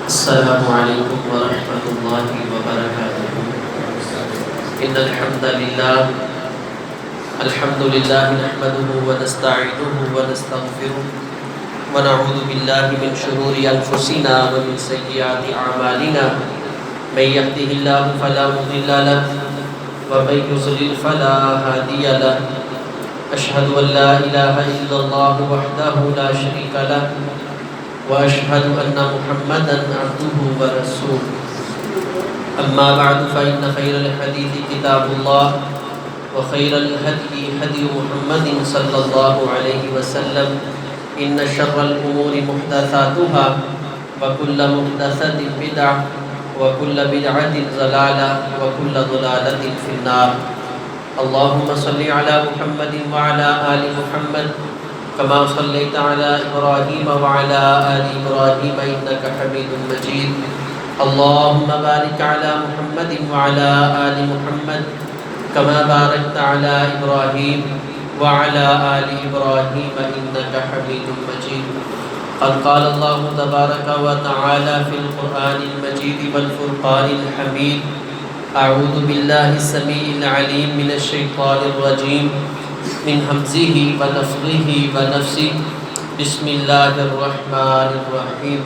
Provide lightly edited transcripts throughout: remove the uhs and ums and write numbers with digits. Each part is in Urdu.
السلام عليكم ورحمة الله وبركاته. إن الحمد لله نحمده ونستعينه ونستغفره ونعوذ بالله من شرور أنفسنا ومن سيئات أعمالنا. من يهده الله فلا مضل له ومن يضلل فلا هادي له. أشهد أن لا إله إلا الله وحده لا شريك له وأشهد أن محمدًا عبده ورسوله. أما بعد فإن خير الحديث كتاب الله وخير الهدي هدي محمد صلى الله عليه وسلم. إن شر الأمور محدثاتها وكل محدثة بدعة وكل بدعة ضلالة وكل ضلالة في النار. اللهم صل على محمد وعلى آل محمد كما صليت على إبراهيم وعلى آل إبراهيم إنك حميد مجيد. اللهم بارك على محمد وعلى آل محمد كما باركت على إبراهيم وعلى آل إبراهيم إنك حميد مجيد. قد قال الله تبارك وتعالى في القرآن المجيد والفرقان الحميد. أعوذ بالله السميع العليم من الشيطان الرجيم من همزه ونفخه ونفسه. بسم الله الرحمن الرحيم.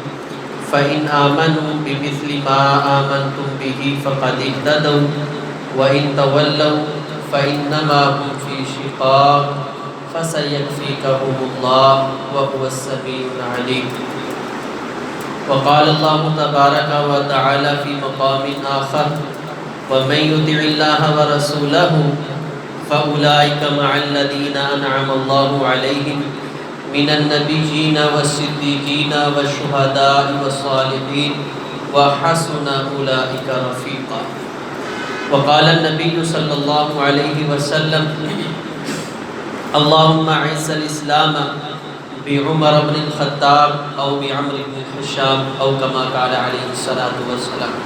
فإن آمنوا بمثل ما آمنتم به فقد اهتدوا وإن تولوا فإنما هم في شقاق فسيكفيكهم الله وهو السميع العليم. وقال الله تبارك وتعالى في مقام آخر. ومن يطع الله ورسوله فأولئك مع الذين أنعم الله عليهم من النبيين والصديقين والشهداء والصالحين وحسن أولئك رفيقا. وقال النبي صلى الله عليه وسلم اللهم أعز الإسلام بعمر بن الخطاب أو بعمر بن الحشام أو كما قال عليه الصلاة والسلام.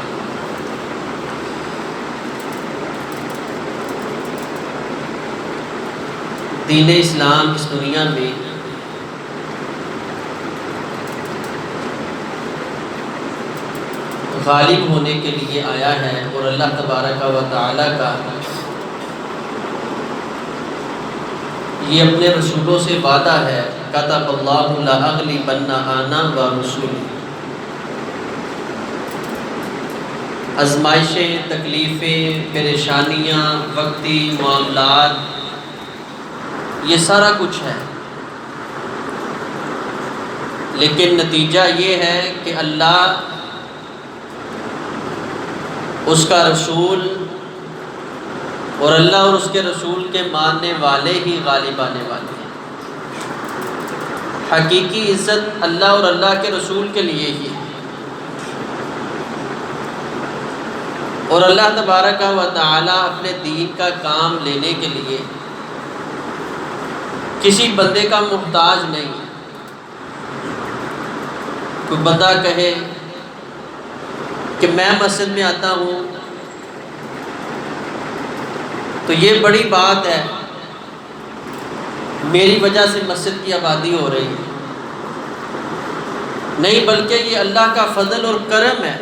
دین اسلام اس دنیا میں غالب ہونے کے لیے آیا ہے اور اللہ تبارک و تعالی کا یہ اپنے رسولوں سے وعدہ ہے. کتب اللہ لأغلبن انا ورسلی. آزمائشیں، تکلیفیں، پریشانیاں، وقتی معاملات، یہ سارا کچھ ہے، لیکن نتیجہ یہ ہے کہ اللہ، اس کا رسول اور اللہ اور اس کے رسول کے ماننے والے ہی غالب آنے والے ہیں. حقیقی عزت اللہ اور اللہ کے رسول کے لیے ہی ہے. اور اللہ تبارک و تعالی اپنے دین کا کام لینے کے لیے کسی بندے کا محتاج نہیں ہے. کوئی بندہ کہے کہ میں مسجد میں آتا ہوں تو یہ بڑی بات ہے، میری وجہ سے مسجد کی آبادی ہو رہی ہے. نہیں، بلکہ یہ اللہ کا فضل اور کرم ہے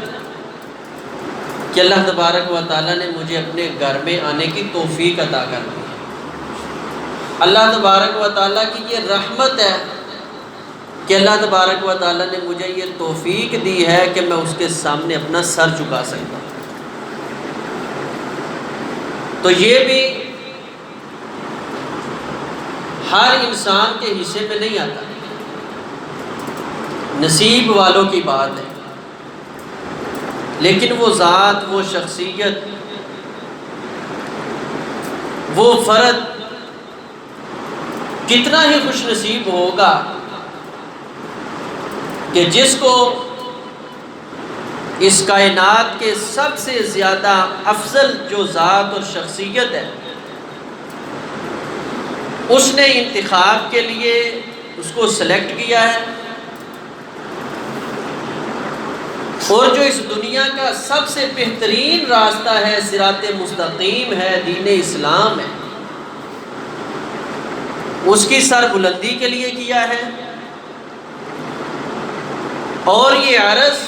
کہ اللہ تبارک و تعالیٰ نے مجھے اپنے گھر میں آنے کی توفیق عطا کر دی. اللہ تبارک و تعالیٰ کی یہ رحمت ہے کہ اللہ تبارک و تعالیٰ نے مجھے یہ توفیق دی ہے کہ میں اس کے سامنے اپنا سر جھکا سکتا ہوں. تو یہ بھی ہر انسان کے حصے میں نہیں آتا، نصیب والوں کی بات ہے. لیکن وہ ذات، وہ شخصیت، وہ فرد کتنا ہی خوش نصیب ہوگا کہ جس کو اس کائنات کے سب سے زیادہ افضل جو ذات اور شخصیت ہے اس نے انتخاب کے لیے اس کو سلیکٹ کیا ہے، اور جو اس دنیا کا سب سے بہترین راستہ ہے، صراط مستقیم ہے، دین اسلام ہے، اس کی سر بلندی کے لیے کیا ہے. اور یہ عرض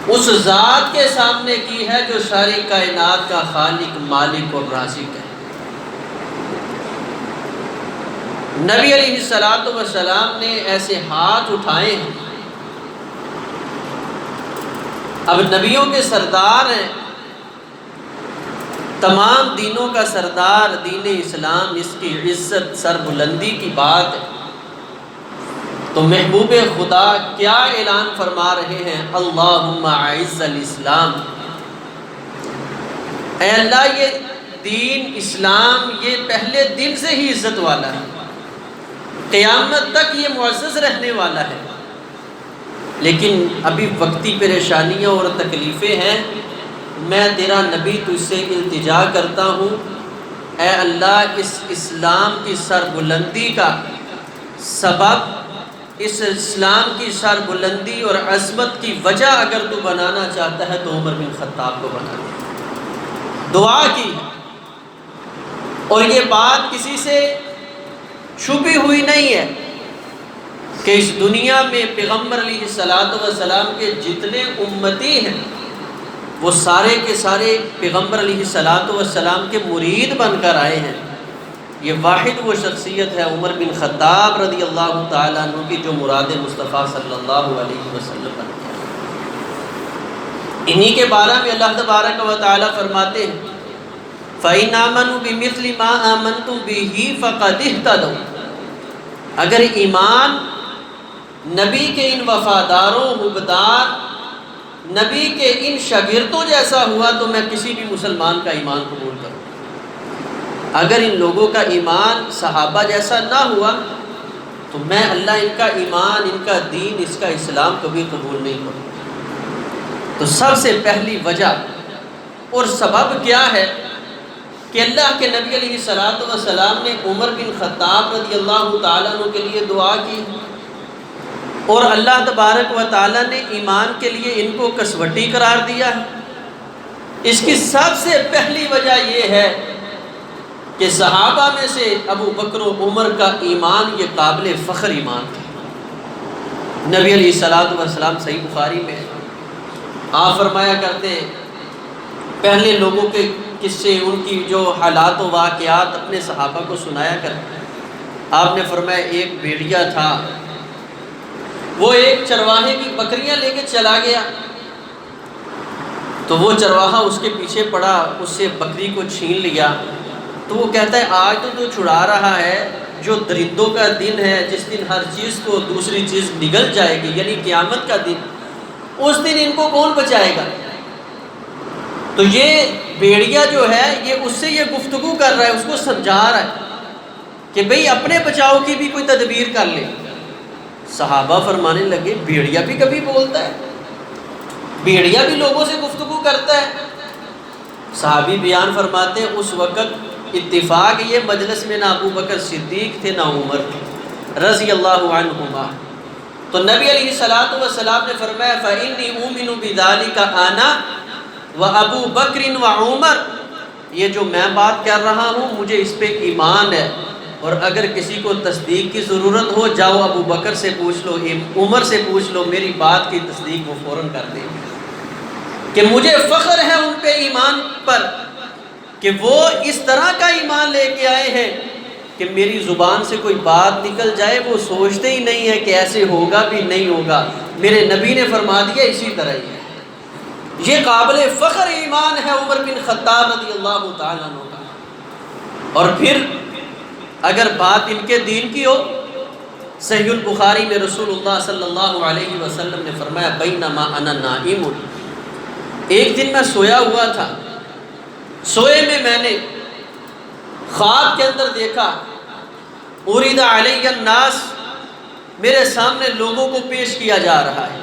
اس ذات کے سامنے کی ہے جو ساری کائنات کا خالق، مالک اور رازق ہے۔ نبی علیہ السلام نے ایسے ہاتھ اٹھائے ہیں، اب نبیوں کے سردار ہیں، تمام دینوں کا سردار دین اسلام، اس کی عزت سر بلندی کی بات ہے، تو محبوب خدا کیا اعلان فرما رہے ہیں؟ اللہم اعز الاسلام، اے اللہ یہ دین اسلام یہ پہلے دن سے ہی عزت والا ہے، قیامت تک یہ معزز رہنے والا ہے، لیکن ابھی وقتی پریشانیاں اور تکلیفیں ہیں، میں تیرا نبی تجھ سے التجا کرتا ہوں، اے اللہ اس اسلام کی سر بلندی کا سبب، اس اسلام کی سر بلندی اور عظمت کی وجہ اگر تو بنانا چاہتا ہے تو عمر بن خطاب کو بنا دے۔ دعا کی، اور یہ بات کسی سے چھپی ہوئی نہیں ہے کہ اس دنیا میں پیغمبر علیہ السلام کے جتنے امتی ہیں وہ سارے کے سارے پیغمبر علیہ السلام کے مرید بن کر آئے ہیں۔ یہ واحد وہ شخصیت ہے عمر بن خطاب رضی اللہ تعالیٰ عنہ کی جو مراد مصطفیٰ صلی اللہ علیہ وسلم بن گیا۔ انہی کے بارے میں اللہ تبارک و تعالیٰ فرماتے ہیں فَإِنْ آمَنُوا بِمِثْلِ مَا آمَنْتُمْ بِهِ فَقَدِ اهْتَدَوْا، اگر ایمان نبی کے ان وفاداروں، حبدار نبی کے ان شاگردوں جیسا ہوا تو میں کسی بھی مسلمان کا ایمان قبول کروں، اگر ان لوگوں کا ایمان صحابہ جیسا نہ ہوا تو میں اللہ ان کا ایمان، ان کا دین، اس کا اسلام کبھی قبول نہیں کروں۔ تو سب سے پہلی وجہ اور سبب کیا ہے کہ اللہ کے نبی علیہ السلام نے عمر بن خطاب رضی اللہ تعالیٰ عنہ کے لیے دعا کی، اور اللہ تبارک و تعالیٰ نے ایمان کے لیے ان کو کسوٹی قرار دیا ہے۔ اس کی سب سے پہلی وجہ یہ ہے کہ صحابہ میں سے ابو بکر و عمر کا ایمان یہ قابل فخر ایمان تھا۔ نبی علیہ السلام صحیح بخاری میں آپ فرمایا کرتے، پہلے لوگوں کے قصے، ان کی جو حالات و واقعات اپنے صحابہ کو سنایا کرتے۔ آپ نے فرمایا ایک بھیڑیا تھا، وہ ایک چرواہے کی بکریاں لے کے چلا گیا، تو وہ چرواہا اس کے پیچھے پڑا، اس سے بکری کو چھین لیا، تو وہ کہتا ہے آج تو چھڑا رہا ہے جو درندوں کا دن ہے، جس دن ہر چیز کو دوسری چیز نگل جائے گی، یعنی قیامت کا دن، اس دن ان کو کون بچائے گا؟ تو یہ بھیڑیا جو ہے یہ اس سے یہ گفتگو کر رہا ہے، اس کو سمجھا رہا ہے کہ بھئی اپنے بچاؤ کی بھی کوئی تدبیر کر لے۔ صحابہ فرمانے لگے بھیڑیا بھی کبھی بولتا ہے، بھیڑیا بھی لوگوں سے گفتگو کرتا ہے؟ صحابی بیان فرماتے ہیں اس وقت اتفاق یہ مجلس میں نہ ابو بکر صدیق تھے نہ عمر تھے رضی اللہ عنہما، تو نبی علیہ السلام نے فرمایا فَإِنِّي أُؤْمِنُ بِذَلِكَ أَنَا وَأَبُو بَكْرٍ وَعُمَرٍ، یہ جو میں بات کر رہا ہوں مجھے اس پہ ایمان ہے، اور اگر کسی کو تصدیق کی ضرورت ہو جاؤ ابو بکر سے پوچھ لو، عمر سے پوچھ لو، میری بات کی تصدیق وہ فوراً کر دیں گے کہ مجھے فخر ہے ان پہ ایمان پر کہ وہ اس طرح کا ایمان لے کے آئے ہیں کہ میری زبان سے کوئی بات نکل جائے وہ سوچتے ہی نہیں ہے کہ ایسے ہوگا بھی نہیں ہوگا، میرے نبی نے فرما دیا اسی طرح ہی ہے۔ یہ قابل فخر ایمان ہے عمر بن خطاب رضی اللہ تعالیٰ عنہ کا۔ اور پھر اگر بات ان کے دین کی ہو، صحیح البخاری میں رسول اللہ صلی اللہ علیہ وسلم نے فرمایا بینما انا نائم، ایک دن میں سویا ہوا تھا، سوئے میں نے خواب کے اندر دیکھا عرض علی الناس، میرے سامنے لوگوں کو پیش کیا جا رہا ہے،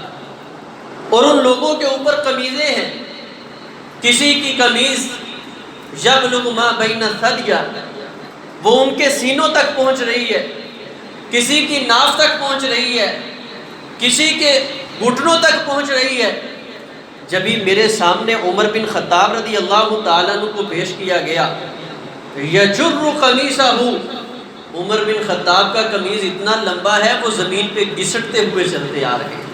اور ان لوگوں کے اوپر قمیضیں ہیں، کسی کی قمیض یبلغ ما بین الثدیا، وہ ان کے سینوں تک پہنچ رہی ہے، کسی کی ناف تک پہنچ رہی ہے، کسی کے گھٹنوں تک پہنچ رہی ہے۔ جبھی میرے سامنے عمر بن خطاب رضی اللہ تعالیٰ عنہ کو پیش کیا گیا، یجر قمیصہ، عمر بن خطاب کا قمیض اتنا لمبا ہے وہ زمین پہ گھسٹتے ہوئے چلتے آ رہے ہیں۔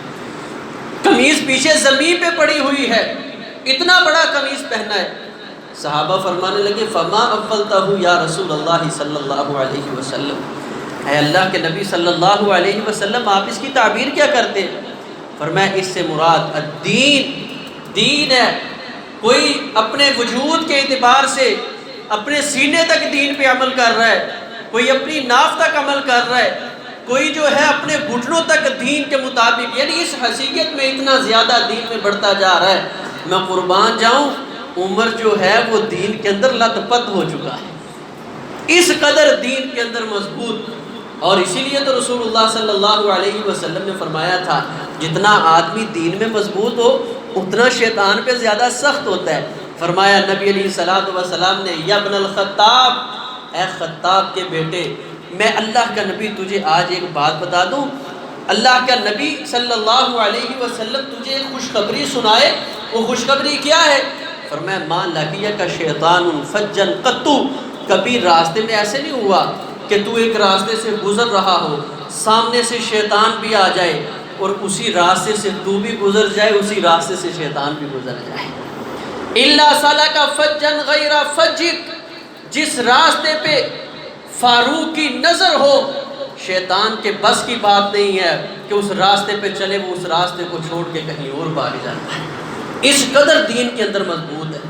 قمیض پیچھے زمین پہ پڑی ہوئی ہے، اتنا بڑا قمیض پہنا ہے۔ صحابہ فرمانے لگے فما اولتہ یا رسول اللہ صلی اللہ علیہ وسلم، اے اللہ کے نبی صلی اللہ علیہ وسلم آپ اس کی تعبیر کیا کرتے ہیں؟ فرمایا اس سے مراد الدین، دین ہے۔ کوئی اپنے وجود کے اعتبار سے اپنے سینے تک دین پہ عمل کر رہا ہے، کوئی اپنی ناف تک عمل کر رہا ہے، کوئی جو ہے اپنے گھٹنوں تک دین کے مطابق، یعنی اس حیثیت میں اتنا زیادہ دین میں بڑھتا جا رہا ہے۔ میں قربان جاؤں، عمر جو ہے وہ دین کے اندر لت پت ہو چکا ہے، اس قدر دین کے اندر مضبوط۔ اور اسی لیے تو رسول اللہ صلی اللہ علیہ وسلم نے فرمایا تھا جتنا آدمی دین میں مضبوط ہو اتنا شیطان پہ زیادہ سخت ہوتا ہے۔ فرمایا نبی علیہ الصلوۃ والسلام نے یا ابن الخطاب، اے خطاب کے بیٹے، میں اللہ کا نبی تجھے آج ایک بات بتا دوں، اللہ کا نبی صلی اللہ علیہ وسلم تجھے ایک خوشخبری سنائے۔ وہ خوشخبری کیا ہے؟ فرمایا ما لقیک شیطان فجا قط، کبھی راستے میں ایسے نہیں ہوا کہ تو ایک راستے سے گزر رہا ہو، سامنے سے شیطان بھی آ جائے اور اسی راستے سے تو بھی گزر جائے، اسی راستے سے شیطان بھی گزر جائے۔ الا سلک فجا غیر فجک، جس راستے پہ فاروق کی نظر ہو، شیطان کے بس کی بات نہیں ہے کہ اس راستے پہ چلے، وہ اس راستے کو چھوڑ کے کہیں اور بھاگ جاتا ہے۔ اس قدر دین کے اندر مضبوط ہے۔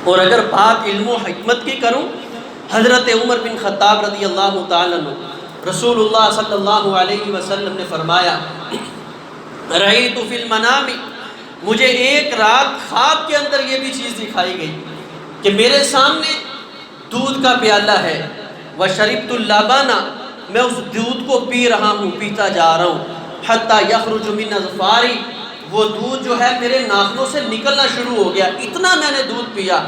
اور اگر بات علم و حکمت کی کروں، حضرت عمر بن خطاب رضی اللہ تعالیٰ عنہ، رسول اللہ صلی اللہ علیہ وسلم نے فرمایا رأیت فی المنام، مجھے ایک رات خواب کے اندر یہ بھی چیز دکھائی گئی کہ میرے سامنے دودھ کا پیالہ ہے، وشربت اللبن، میں اس دودھ کو پی رہا ہوں، پیتا جا رہا ہوں، حتی یخرج من اظفاری، وہ دودھ جو ہے میرے ناخنوں سے نکلنا شروع ہو گیا، اتنا میں نے دودھ پیا۔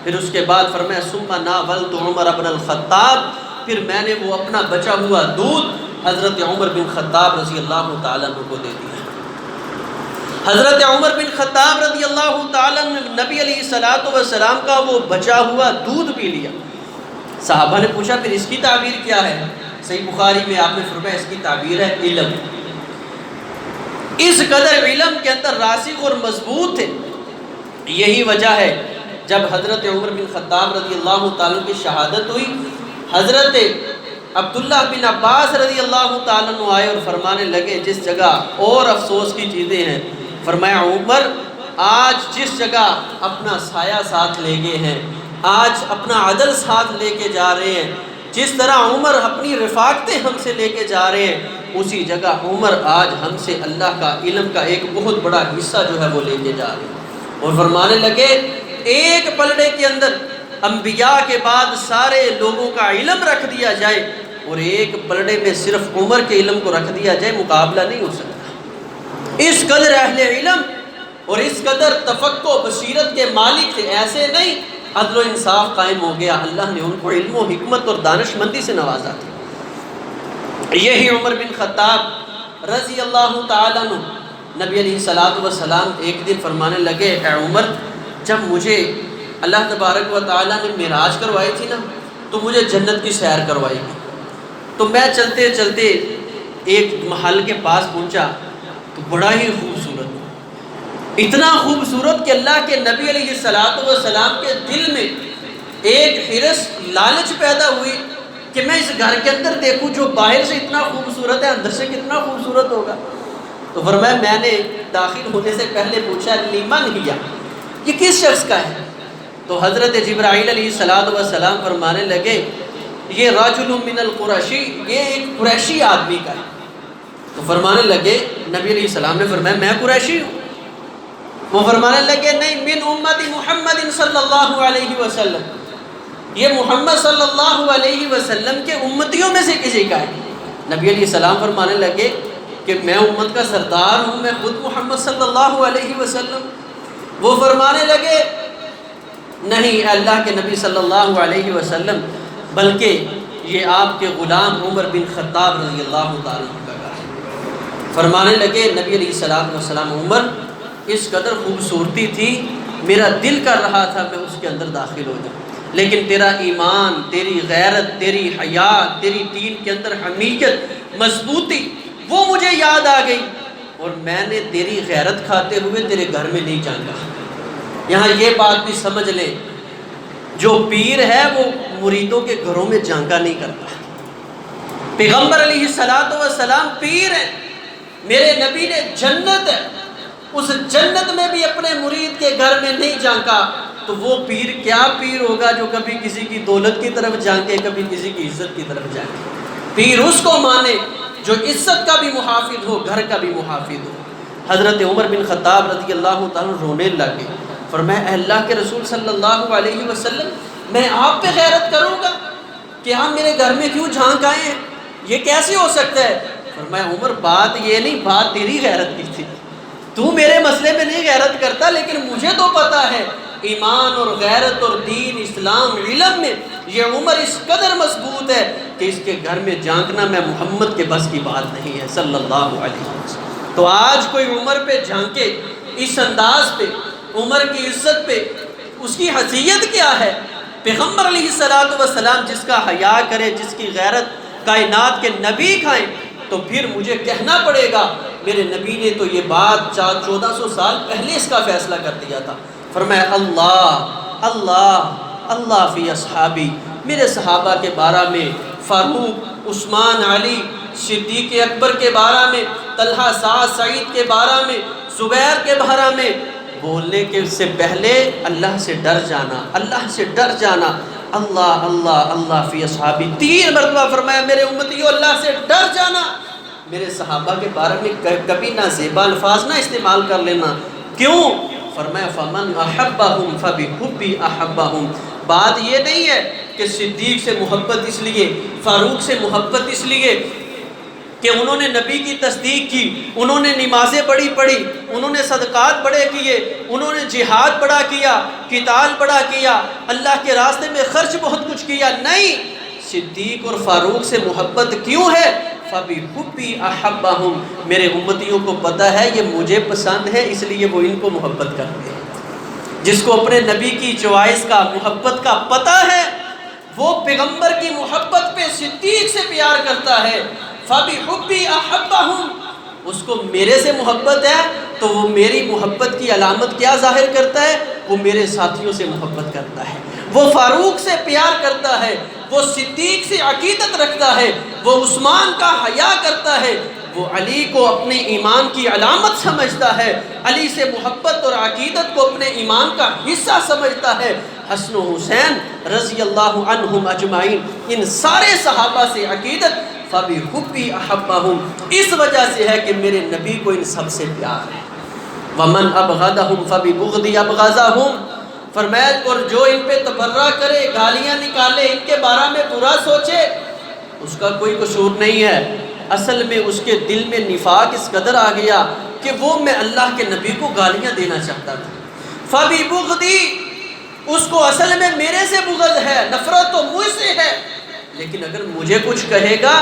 پھر اس کے بعد فرمایا ثم ناولت عمر بن الخطاب، پھر میں نے وہ اپنا بچا ہوا دودھ حضرت عمر بن خطاب رضی اللہ تعالیٰ عنہ کو دے دیا۔ حضرت عمر بن خطاب رضی اللہ تعالیٰ عنہ نے نبی علیہ الصلوۃ والسلام کا وہ بچا ہوا دودھ پی لیا۔ صحابہ نے پوچھا پھر اس کی تعبیر کیا ہے؟ صحیح بخاری میں آپ نے فرمایا اس کی تعبیر ہے علم۔ اس قدر علم کے اندر راسخ اور مضبوط تھے۔ یہی وجہ ہے جب حضرت عمر بن خطاب رضی اللہ تعالیٰ کی شہادت ہوئی، حضرت عبداللہ بن عباس رضی اللہ تعالیٰ عنہ آئے اور فرمانے لگے جس جگہ اور افسوس کی چیزیں ہیں، فرمایا عمر آج جس جگہ اپنا سایہ ساتھ لے گئے ہیں، آج اپنا عدل ساتھ لے کے جا رہے ہیں، جس طرح عمر اپنی رفاقتیں ہم سے لے کے جا رہے ہیں، اسی جگہ عمر آج ہم سے اللہ کا علم کا ایک بہت بڑا حصہ جو ہے وہ لے کے جا رہے ہیں۔ اور فرمانے لگے ایک پلڑے کے اندر انبیاء کے بعد سارے لوگوں کا علم رکھ دیا جائے اور ایک پلڑے میں صرف عمر کے علم کو رکھ دیا جائے، مقابلہ نہیں ہو سکتا۔ اس قدر اہل علم اور اس قدر تفقہ و بصیرت کے مالک تھے، ایسے نہیں عدل و انصاف قائم ہو گیا، اللہ نے ان کو علم و حکمت اور دانش مندی سے نوازا تھا۔ یہی عمر بن خطاب رضی اللہ تعالیٰ عنہ، نبی علیہ الصلوۃ والسلام ایک دن فرمانے لگے اے عمر، جب مجھے اللہ تبارک و تعالیٰ نے معراج کروائی تھی نا تو مجھے جنت کی سیر کروائی گئی، تو میں چلتے چلتے ایک محل کے پاس پہنچا تو بڑا ہی خوبصورت، اتنا خوبصورت کہ اللہ کے نبی علیہ الصلوۃ والسلام کے دل میں ایک حرص، لالچ پیدا ہوئی کہ میں اس گھر کے اندر دیکھوں جو باہر سے اتنا خوبصورت ہے اندر سے کتنا خوبصورت ہوگا۔ تو فرمایا میں نے داخل ہونے سے پہلے پوچھا لیمن ہیا، یہ کس شخص کا ہے؟ تو حضرت جبرائیل علیہ الصلوۃ والسلام فرمانے لگے یہ رجل من القرشی، یہ ایک قریشی آدمی کا ہے۔ تو فرمانے لگے نبی علیہ السلام نے فرمایا میں قریشی ہوں؟ وہ فرمانے لگے نہیں، من امت محمد صلی اللہ علیہ وسلم، یہ محمد صلی اللہ علیہ وسلم کے امتیوں میں سے کسی کا ہے۔ نبی علیہ السلام فرمانے لگے کہ میں امت کا سردار ہوں، میں خود محمد صلی اللہ علیہ وسلم۔ وہ فرمانے لگے نہیں اللہ کے نبی صلی اللہ علیہ وسلم، بلکہ یہ آپ کے غلام عمر بن خطاب رضی اللہ تعالیٰ عنہ کا ہے۔ فرمانے لگے نبی علیہ الصلوۃ والسلام عمر اس قدر خوبصورتی تھی میرا دل کر رہا تھا میں اس کے اندر داخل ہو جاؤں، لیکن تیرا ایمان، تیری غیرت، تیری حیا، تیری دین کے اندر حمیت، مضبوطی وہ مجھے یاد آ گئی اور میں نے تیری غیرت کھاتے ہوئے تیرے گھر میں نہیں جھانکا۔ یہاں یہ بات بھی سمجھ لیں، جو پیر ہے وہ مریدوں کے گھروں میں جھانکا نہیں کرتا۔ پیغمبر علیہ السلام پیر ہیں، میرے نبی نے جنت ہے، اس جنت میں بھی اپنے مرید کے گھر میں نہیں جھانکا، تو وہ پیر کیا پیر ہوگا جو کبھی کسی کی دولت کی طرف جھانکے، کبھی کسی کی عزت کی طرف جھانکے۔ پیر اس کو مانے جو عزت کا بھی محافظ ہو، گھر کا بھی محافظ ہو۔ حضرت عمر بن خطاب رضی اللہ تعالیٰ رونے لگے، فرمایا اے اللہ کے رسول صلی اللہ علیہ وسلم، میں آپ پہ غیرت کروں گا کہ آپ میرے گھر میں کیوں جھانک آئے ہیں؟ یہ کیسے ہو سکتا ہے؟ فرمایا عمر بات یہ نہیں، بات تیری غیرت کی تھی، تو میرے مسئلے میں نہیں غیرت کرتا، لیکن مجھے تو پتا ہے ایمان اور غیرت اور دین اسلام علم میں یہ عمر اس قدر مضبوط ہے کہ اس کے گھر میں جھانکنا میں محمد کے بس کی بات نہیں ہے صلی اللہ علیہ وسلم۔ تو آج کوئی عمر پہ جھانکے اس انداز پہ، عمر کی عزت پہ، اس کی حیثیت کیا ہے؟ پیغمبر علیہ السلام جس کا حیا کرے، جس کی غیرت کائنات کے نبی کھائیں، تو پھر مجھے کہنا پڑے گا میرے نبی نے تو یہ بات 1400 سال پہلے اس کا فیصلہ کر دیا تھا۔ فرمایا اللہ اللہ اللہ فی اصحابی، میرے صحابہ کے بارے میں، فاروق، عثمان، علی، صدیق اکبر کے بارے میں، طلحہ، سعد، سعید کے بارے میں، زبیر کے بارے میں بولنے کے سے پہلے اللہ سے ڈر جانا، اللہ سے ڈر جانا۔ اللہ اللہ اللہ فی اصحابی 3 مرتبہ فرمایا میرے امتیوں اللہ سے ڈر جانا۔ میرے صحابہ کے بارے میں کبھی نہ زیبا الفاظ نہ استعمال کر لینا۔ کیوں؟ فرمایا فمن احبہم فبحبی احبہم۔ بات یہ نہیں ہے کہ صدیق سے محبت اس لیے، فاروق سے محبت اس لیے کہ انہوں نے نبی کی تصدیق کی، انہوں نے نمازیں بڑی پڑھی، انہوں نے صدقات بڑے کیے، انہوں نے جہاد بڑا کیا، قتال بڑا کیا، اللہ کے راستے میں خرچ بہت کچھ کیا۔ نہیں، صدیق اور فاروق سے محبت کیوں ہے؟ فَبِحُبِّي أَحَبَّهُمْ، میرے امتیوں کو پتہ ہے یہ مجھے پسند ہے اس لیے وہ ان کو محبت کرتے ہیں۔ جس کو اپنے نبی کی چوائس کا، محبت کا پتہ ہے، وہ پیغمبر کی محبت پہ صدیق سے پیار کرتا ہے۔ فَبِحُبِّي أَحَبَّهُمْ، اس کو میرے سے محبت ہے تو وہ میری محبت کی علامت کیا ظاہر کرتا ہے؟ وہ میرے ساتھیوں سے محبت کرتا ہے۔ وہ فاروق سے پیار کرتا ہے، وہ صدیق سے عقیدت رکھتا ہے، وہ عثمان کا حیا کرتا ہے، وہ علی کو اپنے ایمان کی علامت سمجھتا ہے، علی سے محبت اور عقیدت کو اپنے ایمان کا حصہ سمجھتا ہے۔ حسن و حسین رضی اللہ عنہم اجمعین، ان سارے صحابہ سے عقیدت فَبِحُبِّي أَحَبَّهُمْ اس وجہ سے ہے کہ میرے نبی کو ان سب سے پیار ہے۔ وَمَنْ أَبْغَضَهُمْ فَبِبُغْضِي أَبْغَضَهُمْ، فرمایا اور جو ان پہ تبرہ کرے، گالیاں نکالے، ان کے بارے میں برا سوچے، اس کا کوئی قصور نہیں ہے، اصل میں اس کے دل میں نفاق اس قدر آ گیا کہ وہ میں اللہ کے نبی کو گالیاں دینا چاہتا تھا۔ فَبِبُغْضِي، اس کو اصل میں میرے سے بغض ہے، نفرت تو مجھ سے ہے، لیکن اگر مجھے کچھ کہے گا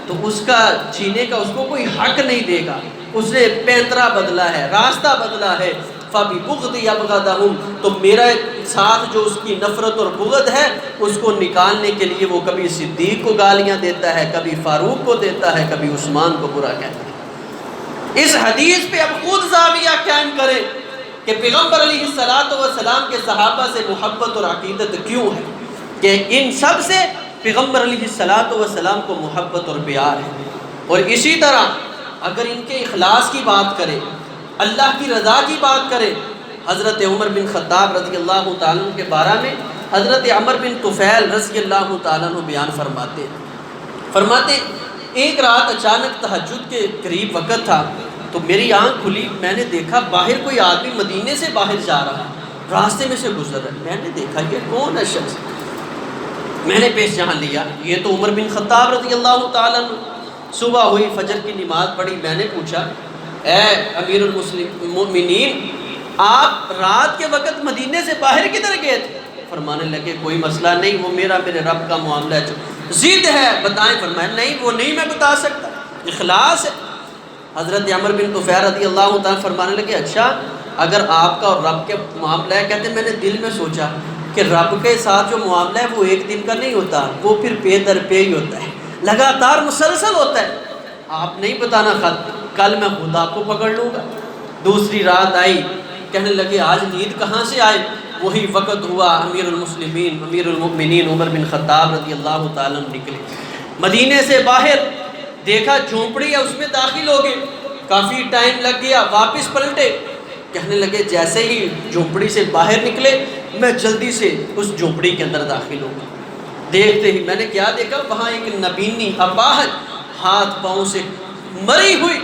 تو اس کا جینے کا اس کو کوئی حق نہیں دے گا، اس نے پینترا بدلا ہے، راستہ بدلا ہے۔ فَبِبُغْضِي أَبْغَضَهُمْ، تو میرا ساتھ جو اس کی نفرت اور بغض ہے اس کو نکالنے کے لیے وہ کبھی صدیق کو گالیاں دیتا ہے، کبھی فاروق کو دیتا ہے، کبھی عثمان کو برا کہتا ہے۔ اس حدیث پہ اب خود زاویہ قائم کریں کہ پیغمبر علیہ السلام کے صحابہ سے محبت اور عقیدت کیوں ہے، کہ ان سب سے پیغمبر علیہ السلام کو محبت اور پیار ہے۔ اور اسی طرح اگر ان کے اخلاص کی بات کریں، اللہ کی رضا کی بات کریں، حضرت عمر بن خطاب رضی اللہ تعالیٰ عنہ کے بارے میں حضرت عمر بن طفیل رضی اللہ تعالیٰ عنہ بیان فرماتے ایک رات اچانک تہجد کے قریب وقت تھا تو میری آنکھ کھلی، میں نے دیکھا باہر کوئی آدمی مدینے سے باہر جا رہا، راستے میں سے گزر رہا، میں نے دیکھا یہ کون ہے شخص، میں نے پیش جہاں لیا، یہ تو عمر بن خطاب رضی اللہ تعالیٰ عنہ۔ صبح ہوئی، فجر کی نماز پڑھی، میں نے پوچھا اے امیر المؤمنین، آپ رات کے وقت مدینے سے باہر کدھر گئے تھے؟ فرمانے لگے کوئی مسئلہ نہیں، وہ میرے رب کا معاملہ ہے، ضد ہے، بتائیں۔ فرمایا نہیں، وہ نہیں میں بتا سکتا، اخلاص ہے۔ حضرت عمر بن طفیل رضی اللہ تعالیٰ فرمانے لگے اچھا اگر آپ کا اور رب کے معاملہ ہے، کہتے میں نے دل میں سوچا کہ رب کے ساتھ جو معاملہ ہے وہ ایک دن کا نہیں ہوتا، وہ پھر پے در پے ہی ہوتا ہے، لگاتار مسلسل ہوتا ہے، آپ نہیں بتانا خط کل میں خود آپ کو پکڑ لوں گا۔ دوسری رات آئی، کہنے لگے آج نیند کہاں سے آئے؟ وہی وقت ہوا امیر المسلمین امیر المؤمنین عمر بن خطاب رضی اللہ تعالیٰ عنہ نکلے مدینے سے باہر، دیکھا جھونپڑی ہے، اس میں داخل ہو گئے، کافی ٹائم لگ گیا، واپس پلٹے، کہنے لگے جیسے ہی جھونپڑی سے باہر نکلے میں جلدی سے اس جھونپڑی کے اندر داخل ہو گیا۔ دیکھتے ہی میں نے کیا دیکھا، وہاں ایک نبینی اپاہج ہاتھ پاؤں سے مری ہوئی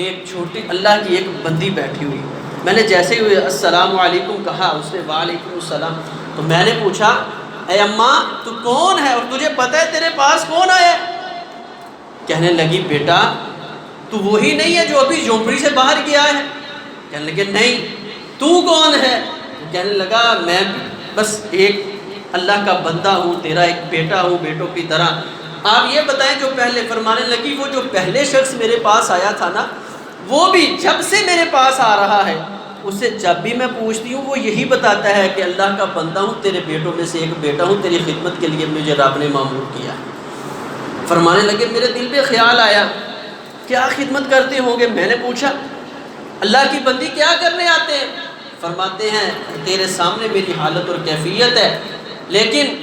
ایک چھوٹی اللہ کی ایک بندی بیٹھی ہوئی۔ میں نے جیسے ہی السلام علیکم کہا، اس نے وعلیکم السلام، تو میں نے پوچھا اے اماں تو کون ہے اور تجھے پتہ ہے تیرے پاس کون آیا ہے؟ کہنے لگی بیٹا تو وہی نہیں ہے جو ابھی جھونپڑی سے باہر گیا ہے؟ کہنے لگے نہیں، تو کون ہے؟ کہنے لگا میں بس ایک اللہ کا بندہ ہوں، تیرا ایک بیٹا ہوں بیٹوں کی طرح۔ آپ یہ بتائیں، جو پہلے فرمانے لگی وہ جو پہلے شخص میرے پاس آیا تھا نا، وہ بھی جب سے میرے پاس آ رہا ہے اسے جب بھی میں پوچھتی ہوں وہ یہی بتاتا ہے کہ اللہ کا بندہ ہوں، تیرے بیٹوں میں سے ایک بیٹا ہوں، تیری خدمت کے لیے مجھے رب نے معمور کیا۔ فرمانے لگے میرے دل پہ خیال آیا کیا خدمت کرتے ہوں گے؟ میں نے پوچھا اللہ کی بندی کیا کرنے آتے ہیں؟ فرماتے ہیں تیرے سامنے میری حالت اور کیفیت ہے، لیکن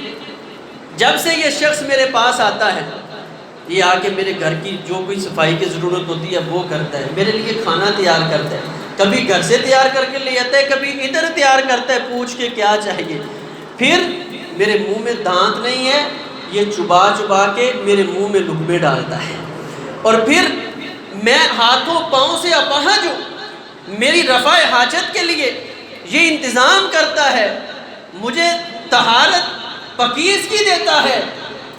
جب سے یہ شخص میرے پاس آتا ہے یہ آ کے میرے گھر کی جو کوئی صفائی کی ضرورت ہوتی ہے وہ کرتا ہے، میرے لیے کھانا تیار کرتا ہے، کبھی گھر سے تیار کر کے لے آتا ہے، کبھی ادھر تیار کرتا ہے پوچھ کے کیا چاہیے، پھر میرے منہ میں دانت نہیں ہے یہ چبا چبا کے میرے منہ میں لقمے ڈالتا ہے، اور پھر میں ہاتھوں پاؤں سے اپاہج ہوں، میری رفع حاجت کے لیے یہ انتظام کرتا ہے، مجھے طہارت پکیز کی دیتا ہے۔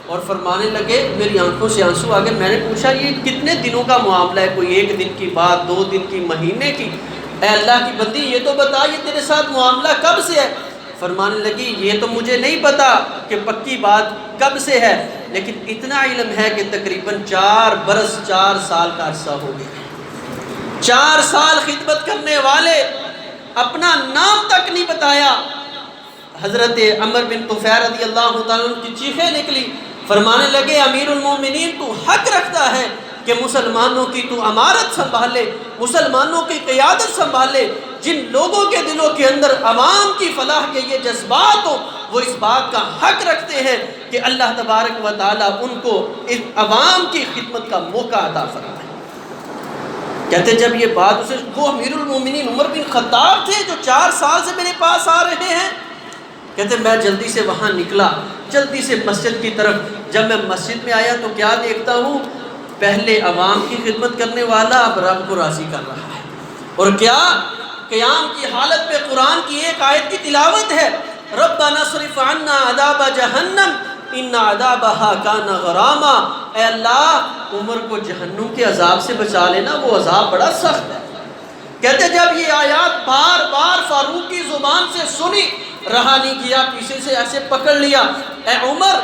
اور فرمانے لگے میری آنکھوں سے آنسو آ گئے۔ میں نے پوچھا یہ کتنے دنوں کا معاملہ ہے؟ کوئی ایک دن کی بات، 2 دن کی، مہینے کی؟ اے اللہ کی بندی یہ تو بتا یہ تیرے ساتھ معاملہ کب سے ہے؟ فرمانے لگی یہ تو مجھے نہیں پتا کہ پکی بات کب سے ہے، لیکن اتنا علم ہے کہ تقریباً 4 برس 4 سال کا عرصہ ہو گیا۔ 4 سال خدمت کرنے والے اپنا نام تک نہیں بتایا۔ حضرت عمر بن طفیل رضی اللہ تعالیٰ عنہ کی چیخیں نکلی، فرمانے لگے امیر المومنین تو حق رکھتا ہے کہ مسلمانوں کی تو امارت سنبھالے، مسلمانوں کی قیادت سنبھالے، جن لوگوں کے دلوں کے اندر عوام کی فلاح کے یہ جذبات ہوں وہ اس بات کا حق رکھتے ہیں کہ اللہ تبارک و تعالیٰ ان کو اس عوام کی خدمت کا موقع عطا فرمائے۔ کہتے جب یہ بات اسے، وہ امیر المومنین عمر بن خطاب تھے جو 4 سال سے میرے پاس آ رہے ہیں، کہتے میں جلدی سے وہاں نکلا، جلدی سے مسجد کی طرف۔ جب میں مسجد میں آیا تو کیا دیکھتا ہوں؟ پہلے عوام کی خدمت کرنے والا اب رب کو راضی کر رہا ہے، اور کیا قیام کی حالت میں قرآن کی ایک آیت کی تلاوت ہے، ربنا صرف عنا عذاب جہنم ان عذابها کان غراما۔ اے اللہ عمر کو جہنم کے عذاب سے بچا لینا، وہ عذاب بڑا سخت ہے۔ کہتے جب یہ آیات بار بار فاروق کی زبان سے سنی، رہا نہیں کیا، پیچھے سے ایسے پکڑ لیا، اے عمر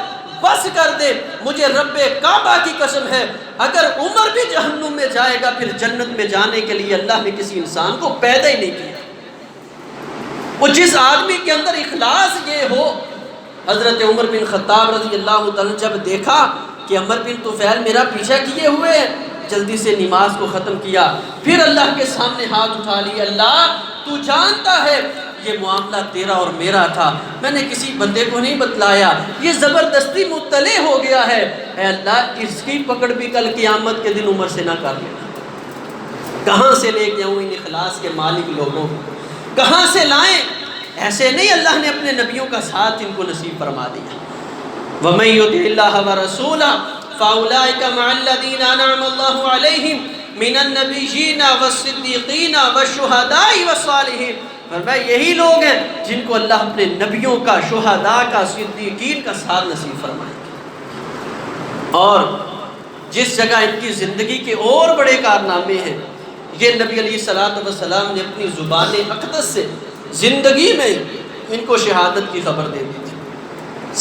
بس کر دے، مجھے رب کعبہ کی قسم ہے اگر عمر بھی جہنم میں جائے گا پھر جنت میں جانے کے لیے اللہ نے کسی انسان کو پیدا ہی نہیں کیا۔ وہ جس آدمی کے اندر اخلاص یہ ہو، حضرت عمر بن خطاب رضی اللہ تعالیٰ جب دیکھا کہ عمر بن طفیل میرا پیچھا کیے ہوئے ہیں، جلدی سے نماز کو ختم کیا، پھر اللہ کے سامنے ہاتھ اٹھا لیا، اللہ تو جانتا ہے یہ معاملہ تیرا اور میرا تھا، میں نے کسی بندے کو نہیں بتلایا، یہ زبردستی مطلع ہو گیا ہے، اے اللہ اس کی پکڑ بھی کل قیامت کے دن عمر سے نہ کر لینا۔ کہاں سے لے کے آؤں ان اخلاص کے مالک لوگوں کو؟ کہاں سے لائیں؟ ایسے نہیں، اللہ نے اپنے نبیوں کا ساتھ ان کو نصیب فرما دیا۔ وَمَن يُطِعِ اللَّهَ وَرَسُولَهُ فَأُولَٰئِكَ مَعَ الَّذِينَ أَنْعَمَ اللَّهُ عَلَيْهِم مِّنَ النَّبِيِّينَ وَالصِّدِّيقِينَ وَالشُّهَدَاءِ وَالصَّالِحِينَ۔ فرمایا یہی لوگ ہیں جن کو اللہ اپنے نبیوں کا، شہداء کا، صدیقین کا ساتھ نصیب فرمائے گا۔ اور جس جگہ ان کی زندگی کے اور بڑے کارنامے ہیں، یہ نبی علیہ السلام نے اپنی زبان اقدس سے زندگی میں ان کو شہادت کی خبر دے دی تھی۔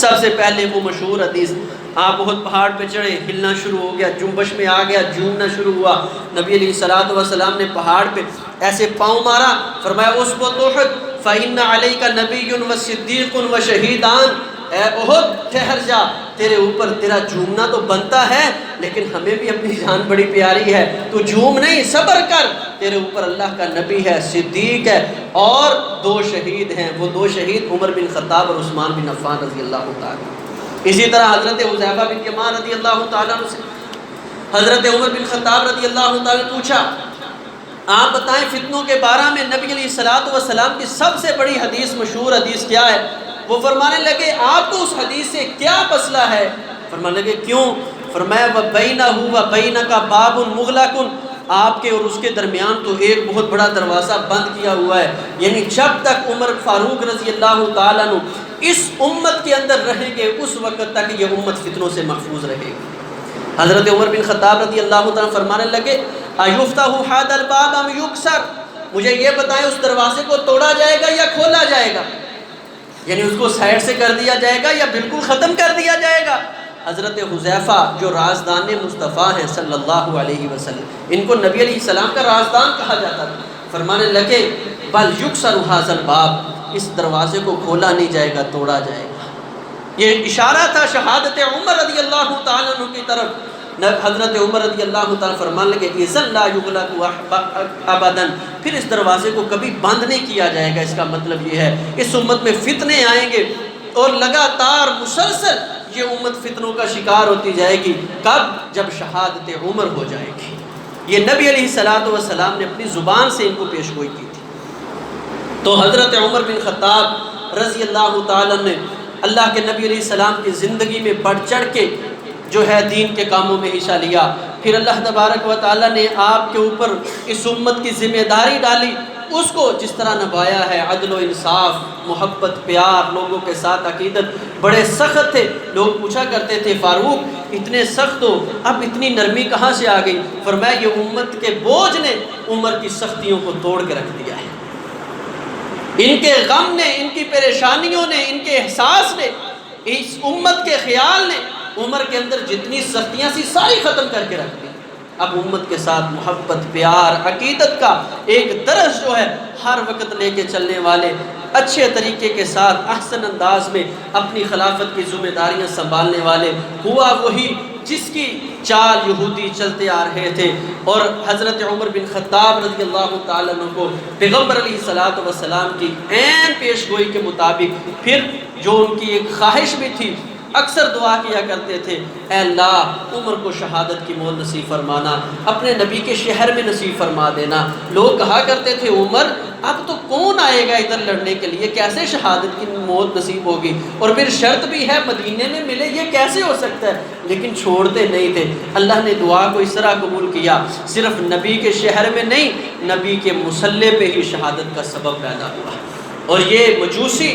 سب سے پہلے وہ مشہور حدیث، آپ بہت پہاڑ پہ چڑھے، ہلنا شروع ہو گیا، جنبش میں آ گیا، جھومنا شروع ہوا، نبی علیہ السلام نے پہاڑ پہ ایسے پاؤں مارا، فرمایا اثبت احد فإن علیک نبی و صدیق و شہیدان، اے احد ٹھہر جا، تیرے اوپر تیرا جھومنا تو بنتا ہے، لیکن ہمیں بھی اپنی جان بڑی پیاری ہے، تو جھوم نہیں، صبر کر، تیرے اوپر اللہ کا نبی ہے، صدیق ہے، اور 2 شہید ہیں، وہ 2 شہید عمر بن خطاب اور عثمان بن عفان رضی اللہ تعالیٰ۔ اسی طرح حضرت حذیفہ بن یمان رضی اللہ تعالیٰ عنہ سے حضرت عمر بن خطاب رضی اللہ تعالیٰ نے پوچھا، آپ بتائیں فتنوں کے بارے میں نبی علیہ السلام کی سب سے بڑی حدیث، مشہور حدیث کیا ہے؟ وہ فرمانے لگے آپ کو اس حدیث سے کیا مسئلہ ہے؟ فرمانے لگے کیوں؟ فرمایا وَبَيْنَهُ وَبَيْنَكَ بَابٌ مُغْلَقٌ، آپ کے اور اس کے درمیان تو ایک بہت بڑا دروازہ بند کیا ہوا ہے، یعنی جب تک عمر فاروق رضی اللہ تعالیٰ عنہ اس امت کے اندر رہیں گے اس وقت تک یہ امت فتنوں سے محفوظ رہے گی۔ حضرت عمر بن خطاب رضی اللہ تعالیٰ فرمانے لگے اَيُفْتَحُ هَذَا الْبَابَ أَمْ يُكْسَرُ، مجھے یہ بتائیں اس دروازے کو توڑا جائے گا یا کھولا جائے گا، یعنی اس کو سائڈ سے کر دیا جائے گا یا بالکل ختم کر دیا جائے گا؟ حضرت حذیفہ جو رازدان مصطفیٰ ہیں صلی اللہ علیہ وسلم، ان کو نبی علیہ السلام کا رازدان کہا جاتا تھا، فرمانے لگے بل یکسر ھذا الباب، اس دروازے کو کھولا نہیں جائے گا، توڑا جائے گا۔ یہ اشارہ تھا شہادت عمر رضی اللہ تعالیٰ عنہ کی طرف۔ حضرت عمر رضی اللہ تعالیٰ فرمان لگے اذن لا یغلق ابدا، پھر اس دروازے کو کبھی بند نہیں کیا جائے گا۔ اس کا مطلب یہ ہے اس امت میں فتنے آئیں گے اور لگاتار مسلسل یہ امت فتنوں کا شکار ہوتی جائے گی۔ کب؟ جب شہادت عمر ہو جائے گی۔ یہ نبی علیہ السلام نے اپنی زبان سے ان کو پیش گوئی کی تھی۔ تو حضرت عمر بن خطاب رضی اللہ تعالیٰ نے اللہ کے نبی علیہ السلام کی زندگی میں بڑھ چڑھ کے جو ہے دین کے کاموں میں حصہ لیا۔ پھر اللہ تبارک و تعالیٰ نے آپ کے اوپر اس امت کی ذمہ داری ڈالی، اس کو جس طرح نبھایا ہے، عدل و انصاف، محبت، پیار، لوگوں کے ساتھ عقیدت۔ بڑے سخت تھے، لوگ پوچھا کرتے تھے فاروق اتنے سخت ہو، اب اتنی نرمی کہاں سے آ گئی؟ فرمایا یہ امت کے بوجھ نے عمر کی سختیوں کو توڑ کے رکھ دیا ہے، ان کے غم نے، ان کی پریشانیوں نے، ان کے احساس نے، اس امت کے خیال نے عمر کے اندر جتنی سختیاں سی ساری ختم کر کے رکھ دی۔ اب امت کے ساتھ محبت، پیار، عقیدت کا ایک درس جو ہے ہر وقت لے کے چلنے والے، اچھے طریقے کے ساتھ احسن انداز میں اپنی خلافت کی ذمہ داریاں سنبھالنے والے، ہوا وہی جس کی چال یہودی چلتے آ رہے تھے۔ اور حضرت عمر بن خطاب رضی اللہ تعالیٰ عنہ کو پیغمبر علیہ السلام کی عین پیش گوئی کے مطابق پھر جو ان کی ایک خواہش بھی تھی، اکثر دعا کیا کرتے تھے، اے اللہ عمر کو شہادت کی موت نصیب فرمانا، اپنے نبی کے شہر میں نصیب فرما دینا۔ لوگ کہا کرتے تھے عمر اب تو کون آئے گا ادھر لڑنے کے لیے، کیسے شہادت کی موت نصیب ہوگی، اور پھر شرط بھی ہے مدینے میں ملے، یہ کیسے ہو سکتا ہے؟ لیکن چھوڑتے نہیں تھے۔ اللہ نے دعا کو اس طرح قبول کیا، صرف نبی کے شہر میں نہیں، نبی کے مصلی پہ ہی شہادت کا سبب پیدا ہوا۔ اور یہ مجوسی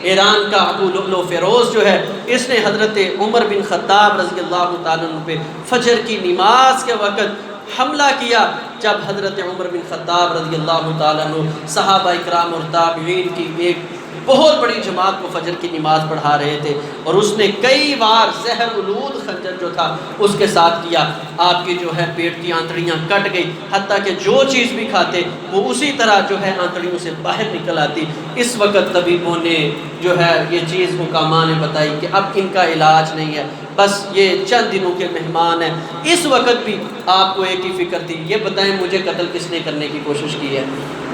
ایران کا ابو لؤلؤ فیروز جو ہے، اس نے حضرت عمر بن خطاب رضی اللہ تعالیٰ عنہ پہ فجر کی نماز کے وقت حملہ کیا، جب حضرت عمر بن خطاب رضی اللہ تعالیٰ عنہ صحابہ اکرام اور تابعین کی ایک بہت بڑی جماعت کو فجر کی نماز پڑھا رہے تھے، اور اس نے کئی بار زہر الود خنجر جو تھا اس کے ساتھ کیا، آپ کی جو ہے پیٹ کی آنتڑیاں کٹ گئی، حتیٰ کہ جو چیز بھی کھاتے وہ اسی طرح جو ہے آنتڑیوں سے باہر نکل آتی۔ اس وقت طبیبوں نے جو ہے یہ چیز حکاماں نے بتائی کہ اب ان کا علاج نہیں ہے، بس یہ چند دنوں کے مہمان ہیں۔ اس وقت بھی آپ کو ایک ہی فکر تھی، یہ بتائیں مجھے قتل کس نے کرنے کی کوشش کی ہے؟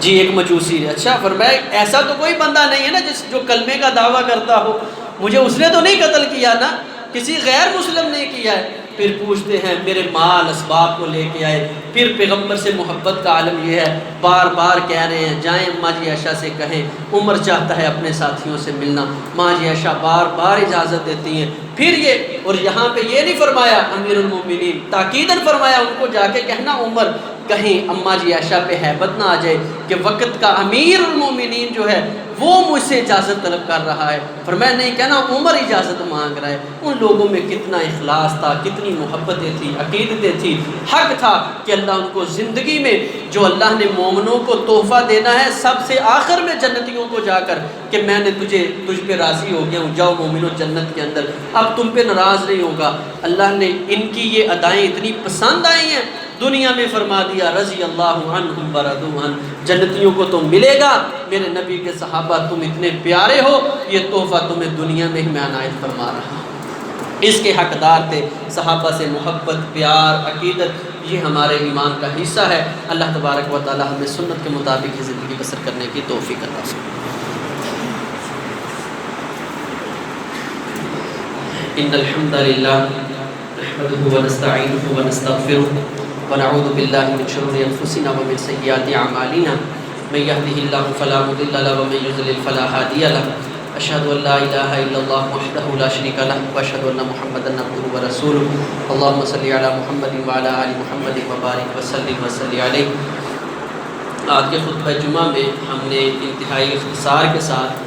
جی ایک مجوسی نے۔ اچھا فرمایا ایسا تو کوئی بندہ نہیں ہے نا جو کلمے کا دعویٰ کرتا ہو، مجھے اس نے تو نہیں قتل کیا نا، کسی غیر مسلم نے کیا ہے۔ پھر پوچھتے ہیں میرے مال اسباب کو لے کے آئے، پھر پیغمبر سے محبت کا عالم یہ ہے، بار بار کہہ رہے ہیں جائیں اماں جی عائشہ سے کہیں، عمر چاہتا ہے اپنے ساتھیوں سے ملنا، ماں جی عائشہ بار بار اجازت دیتی ہیں۔ پھر یہ، اور یہاں پہ یہ نہیں فرمایا امیر المومنین، تاکیداً فرمایا ان کو جا کے کہنا عمر کہیں اماں جی عائشہ پہ ہیبت نہ آ جائے کہ وقت کا امیر المومنین جو ہے وہ مجھ سے اجازت طلب کر رہا ہے۔ فرمایا نہیں کہنا عمر اجازت مانگ رہا ہے۔ ان لوگوں میں کتنا اخلاص تھا، کتنی محبتیں تھیں، عقیدتیں تھیں، حق تھا کہ اللہ ان کو زندگی میں جو اللہ نے مومنوں کو تحفہ دینا ہے سب سے آخر میں جنتیوں کو جا کر کہ میں نے تجھ پہ راضی ہو گیا ہوں، جاؤ مومنوں جنت کے اندر، اب تم پہ ناراض نہیں ہوگا۔ اللہ نے ان کی یہ ادائیں اتنی پسند آئی ہیں، دنیا میں فرما دیا رضی اللہ عنہم ورضوا عنہ، جنتیوں کو تو ملے گا، میرے نبی کے صحابہ تم اتنے پیارے ہو، یہ تحفہ تمہیں دنیا میں ہی میں عنایت فرما رہا ہوں۔ اس کے حقدار تھے۔ صحابہ سے محبت، پیار، عقیدت یہ ہمارے ایمان کا حصہ ہے۔ اللہ تبارک و تعالی ہمیں سنت کے مطابق ہی زندگی بسر کرنے کی توفیق عطا فرمائے۔ ان الحمد للہ نحمده ونستعینه ونستغفره ونعوذ باللہ من شرور انفسنا ومن سیئات اعمالنا من يهده الله فلا مضل له ومن يضلل فلا هادي له اشهد ان لا اله الا الله وحده لا شريك له واشهد ان محمدا عبده ورسوله اللهم صل على محمد وعلى ال محمد وبارك وسلم عليه۔ آج کے خطبہ جمعہ میں ہم نے انتہائی اختصار کے ساتھ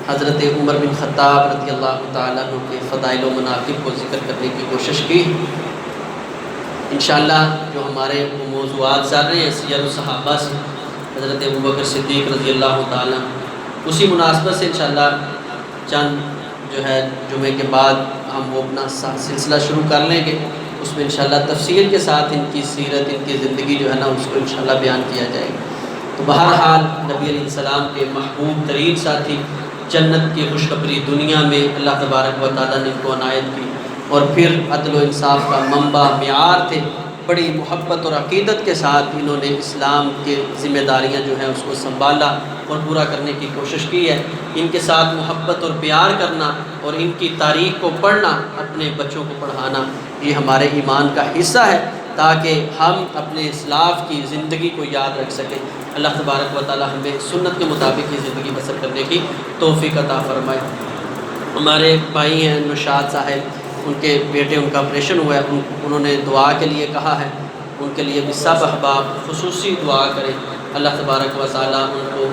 حضرت عمر بن خطاب رضی اللہ تعالیٰ عنہ کے فضائل و مناقب کو ذکر کرنے کی کوشش کی۔ انشاءاللہ جو ہمارے موضوعات چل رہے ہیں سیر الصحابہ سے، حضرت ابوبکر صدیق رضی اللہ تعالیٰ، اسی مناسبت سے انشاءاللہ چند جو ہے جمعے کے بعد ہم وہ اپنا سلسلہ شروع کر لیں گے۔ اس میں انشاءاللہ تفصیل کے ساتھ ان کی سیرت، ان کی زندگی جو ہے نا اس کو انشاءاللہ بیان کیا جائے گا۔ تو بہرحال نبی علیہ السلام کے محبوب ترین ساتھی، جنت کی خوشخبری دنیا میں اللہ تبارک و تعالیٰ نے ان کو عنایت کی، اور پھر عدل و انصاف کا منبع، معیار تھے۔ بڑی محبت اور عقیدت کے ساتھ انہوں نے اسلام کے ذمہ داریاں جو ہیں اس کو سنبھالا اور پورا کرنے کی کوشش کی ہے۔ ان کے ساتھ محبت اور پیار کرنا اور ان کی تاریخ کو پڑھنا، اپنے بچوں کو پڑھانا، یہ ہمارے ایمان کا حصہ ہے تاکہ ہم اپنے اسلاف کی زندگی کو یاد رکھ سکیں۔ اللہ تبارک و تعالی ہمیں سنت کے مطابق ہی زندگی بسر کرنے کی توفیق عطا فرمائے۔ ہمارے بھائی ہیں نشاد صاحب، ان کے بیٹے، ان کا آپریشن ہوا ہے، انہوں نے دعا کے لیے کہا ہے، ان کے لیے بھی سب احباب خصوصی دعا کریں۔ اللہ تبارک و تعالی ان کو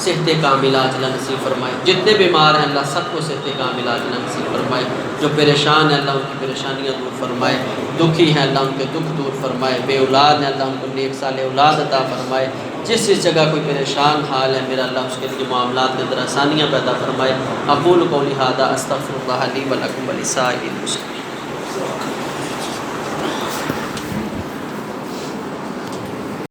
صحت کاملہ عاجلہ نصیب فرمائے۔ جتنے بیمار ہیں اللہ سب کو صحت کاملہ عاجلہ نصیب فرمائے۔ جو پریشان ہیں اللہ ان کی پریشانیاں دور فرمائے، دکھی ہیں اللہ ان کے دکھ دور فرمائے، بے اولاد ہیں اللہ ان کو نیک صالح اولاد عطا فرمائے۔ جس جگہ کوئی پریشان حال ہے میرا اللہ اس کے لیے معاملات کے اندر آسانیاں پیدا فرمائے۔ اقول قولی ھذا استغفر اللہ لی ولکم ولسائر المسلمین۔